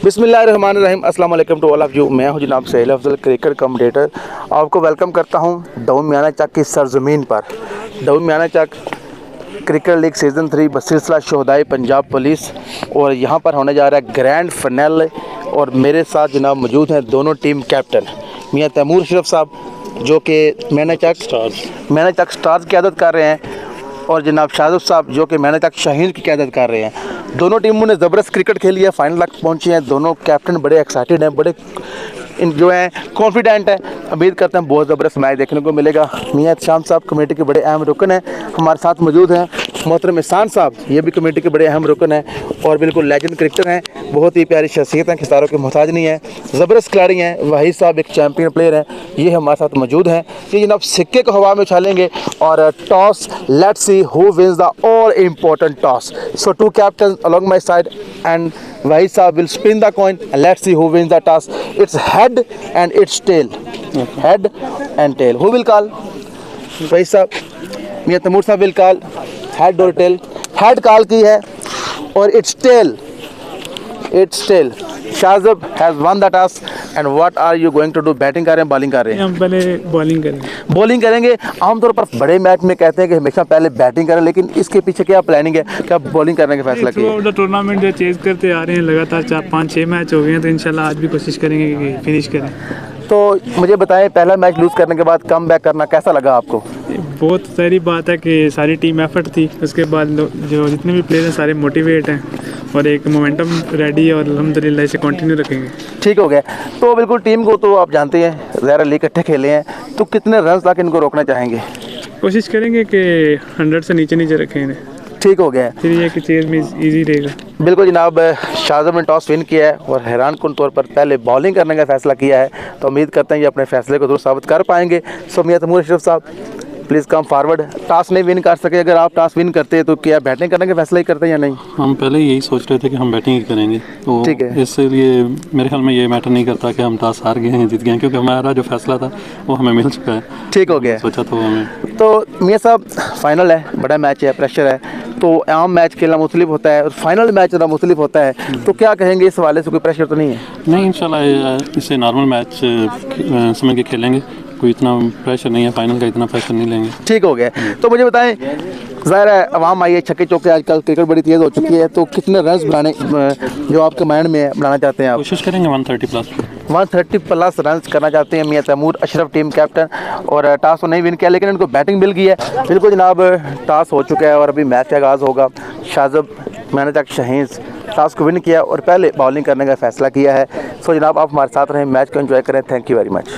बिस्मिल्लाहिर्रहमानिर्रहीम अस्सलाम वालेकुम टू ऑल ऑफ यू। मैं हूं जनाब सहेल अफजल, क्रिकेट कमेंटेटर। आपको वेलकम करता हूं डाउन मियाना चक की सरजमीन पर। Daun Miana Chak cricket league season 3 बसिलसिला शोहदाए पंजाब पुलिस, और यहां पर होने जा रहा है ग्रैंड फाइनल। और मेरे साथ जनाब मौजूद हैं दोनों टीम कैप्टन मियाँ तैमूर अशरफ साहब, जो कि मियाना चक स्टार्स की क़यादत कर रहे हैं, और जनाब शाहज़ुब साहब जो कि मियाना चक शाहीन की क़यादत कर रहे हैं। दोनों टीमों ने ज़बरदस्त क्रिकेट खेली है, फाइनल तक पहुंची हैं। दोनों कैप्टन बड़े एक्साइटेड हैं, बड़े जो हैं कॉन्फिडेंट हैं। उम्मीद करते हैं बहुत ज़बरदस्त मैच देखने को मिलेगा। मियाँ शाम साहब कमेटी के बड़े अहम रुकन हैं, हमारे साथ मौजूद हैं। मोहतरम एहसान साहब, ये भी कमेटी के बड़े अहम रुकन हैं और बिल्कुल लेजेंड क्रिकेटर हैं, बहुत ही प्यारी शख्सियत हैं, खिसारों के मोहताज नहीं है, ज़बरदस्त खिलाड़ी हैं। वहीद साहब एक चैम्पियन प्लेयर हैं, ये हमारे साथ मौजूद हैं। ये जनाब सिक्के को हवा में उछालेंगे और toss, let's see who wins the all important toss. So two captain along my side and Wahid Saab will spin the coin and let's see who wins the toss. It's head and it's tail. Head and tail. Who will call? Wahid Saab. Miyan Taimur Saab will call head or tail. Head call की है और it's tail. It's tail. Shahzab has won the toss and what are you going to do? Batting कर रहे हैं, bowling कर रहे हैं? हम पहले बॉलिंग करेंगे। बॉलिंग करेंगे। आमतौर पर बड़े मैच में कहते हैं कि हमेशा पहले बैटिंग करें, लेकिन इसके पीछे क्या प्लानिंग है, क्या बॉलिंग करने का फैसला किया? टूर्नामेंट जो चेज करते आ रहे हैं लगातार 4-5-6 मैच हो गए हैं, तो इंशाल्लाह आज भी कोशिश करेंगे कि फिनिश करें। तो मुझे बताएं, पहला मैच लूज़ करने के बाद कम बैक करना कैसा लगा आपको? बहुत सारी बात है कि सारी टीम एफर्ट थी, उसके बाद जो जितने भी प्लेयर हैं सारे मोटिवेट हैं और एक मोमेंटम रेडी है और अल्हम्दुलिल्लाह इसे कंटिन्यू रखेंगे। ठीक हो गया। तो बिल्कुल टीम को तो आप जानते हैं, ज़रा लीग इकट्ठे खेले हैं, तो कितने रन ला के इनको रोकना चाहेंगे? कोशिश करेंगे कि 100 से नीचे रखें इन्हें। ठीक हो गया। फिर ये कि चेज में ईजी रहेगा। बिल्कुल जनाब, शाहज़ब ने टॉस विन किया है और हैरान कुन तौर पर पहले बॉलिंग करने का फैसला किया है, तो उम्मीद करते हैं ये अपने फैसले को जरूर साबित कर पाएंगे। सो मियाँ तैमूर अशरफ साहब प्लीज़ कम फॉरवर्ड। टॉस नहीं विन कर सके, अगर आप टॉस विन करते हैं तो क्या बैटिंग करने का फैसला ही करते हैं या नहीं? हम पहले यही सोच रहे थे कि हम बैटिंग ही करेंगे, तो ठीक है। इसलिए मेरे ख्याल में ये मैटर नहीं करता कि हम टॉस हार गए हैं जीत गए हैं, क्योंकि हमारा जो फैसला था वो हमें मिल चुका है। ठीक हो गया। सोचा तो हमें। तो मियाँ साहब फाइनल है, बड़ा मैच है, प्रेशर है, तो आम मैच खेलना मुख्तलिफ होता है और फाइनल मैच खेलना मुख्तलिफ होता है, तो क्या कहेंगे इस हवाले से? कोई प्रेशर तो नहीं है? नहीं, इंशाल्लाह इसे नॉर्मल मैच समझ के खेलेंगे, कोई इतना प्रेशर नहीं है, फाइनल का इतना प्रेशर नहीं लेंगे। ठीक हो गया। तो मुझे बताएं, ज़ाहिर है अवाम आई है, छक्के चौके, आजकल क्रिकेट बड़ी तेज़ हो चुकी है, तो कितने रन्स बनाने जो आपके माइंड में बनाना चाहते हैं आप? कोशिश करेंगे 130 प्लस। 130 प्लस रन्स करना चाहते हैं मियाँ तैमूर अशरफ, टीम कैप्टन। और टॉस तो नहीं विन किया, लेकिन इनको बैटिंग मिल गई है। बिल्कुल जनाब, टॉस हो चुका है और अभी मैच का आगाज़ होगा। शाहज़ब मियाँ चक शाहीन टॉस को विन किया और पहले बॉलिंग करने का फैसला किया है। सो जनाब, आप हमारे साथ रहें, मैच को एंजॉय करें। Thank you very much.